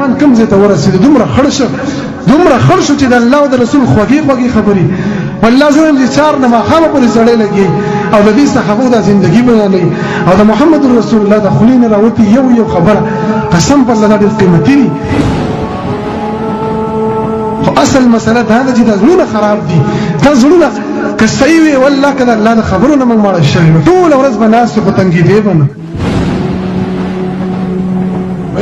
ایمان کم ځای ته ورسېد دومره خړ شو چې د الله او د رسول خوږې خبرې والله زه د چار نه ماښامه پورې سړی لګي او د دې صحابو د ژوندګي بیانوي او د محمد رسول الله د خولې نه راوتي یو خبره قسم په الله ډېر قیمتي دي خو اصل مسله دا ده چې د زړونه خراب دي دا زړونه که صحیح وي والله که د الله د خبرو نه موږ مړه شوي ټوله ورځ به ناست خو تنګېدې به نه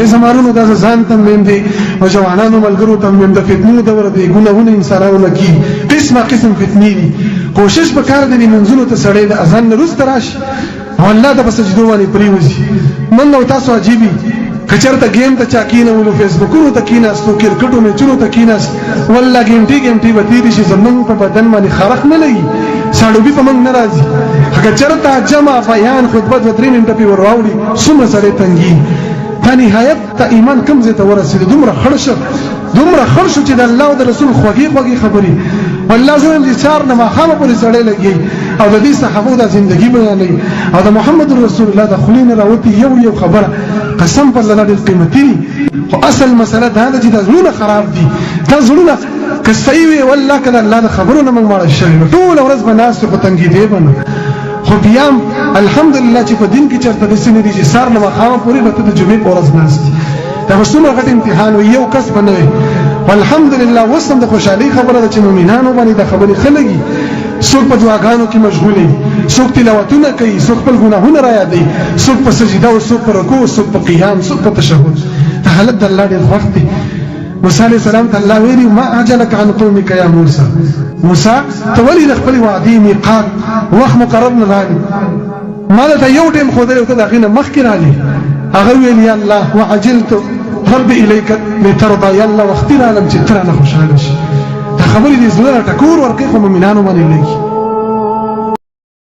زمانونو دا ځان ته مهم دي او جوانانو ملګرو ته مهم د فتنو دور دی ګناهونه انسانانو نه کی قسم فتنې دي کوشش وکړ د منځونو ته سړی د اذان نه وروسته راشي او الله د سجدو باندې پریوزي من نو تاسو عجیبي کچرته گیم ته چا کینولو فیسبوکونو ته کیناستو کرکټو میچونو ته کیناست والله ګنټي وتیری شي زمونږ په بدن باندې خرق نه لګي ساړوبي په موږ ناراضي هغه چرته جمع بیان خطبه د 3 منټه په ورواوړي څومره سړی تنګي تا نهایت ته ایمان کم ځای ته ورسېد دومره خړ شو چې د الله او د رسول خوږې خبرې والله زه د چار نه ماښامه پورې سړی لګي او د دې صحابو د ژوندګي بیانوي او د محمد رسول الله د خولې نه راوتي یو خبره قسم په الله ډېر قیمتي دي خو اصل مسله دا ده چې د زړونه خراب دي دا زړونه که صحیح وي والله که د الله د خبرو نه موږ مړه شوي ټوله ورځ به ناست خو تنګېدې به نه خو بیا الحمدلله چې په دین کې چېرته داسې نه دي چې سهار نه ماښامه پورې به ته د جمعې په ورځ ناست دي دا به څومره غټ امتحان وي یو کس به نه وي والحمدلله اوس هم د خوشحالۍ خبره ده چې مؤمنانو باندې د خبرې ښه لګي څوک په دعاګانو کې مشغول وي څوک تلاوتونه کوي څوک خپل ګناهونه رایادوي څوک په سجده او څوک په رکوع څوک په قیام څوک په تشهد دا حالت د الله ډېر خوښ دی موسی علیه السلام ته الله ویلي ما اعجلک عن قومک یا موسی ته ولې د خپلې وعدې میقات وخت مقرر نه راغلی ما درته یو ټیم ښودلی او ته د هغې نه مخکې راغلې هغه ویل یا الله وعجلت رب الیک لترضى یا الله وختي رالم چې ته رانه خوشحاله شي دا خبرې دې زړه ټکور ورکوي خو مؤمنانو باندې لګي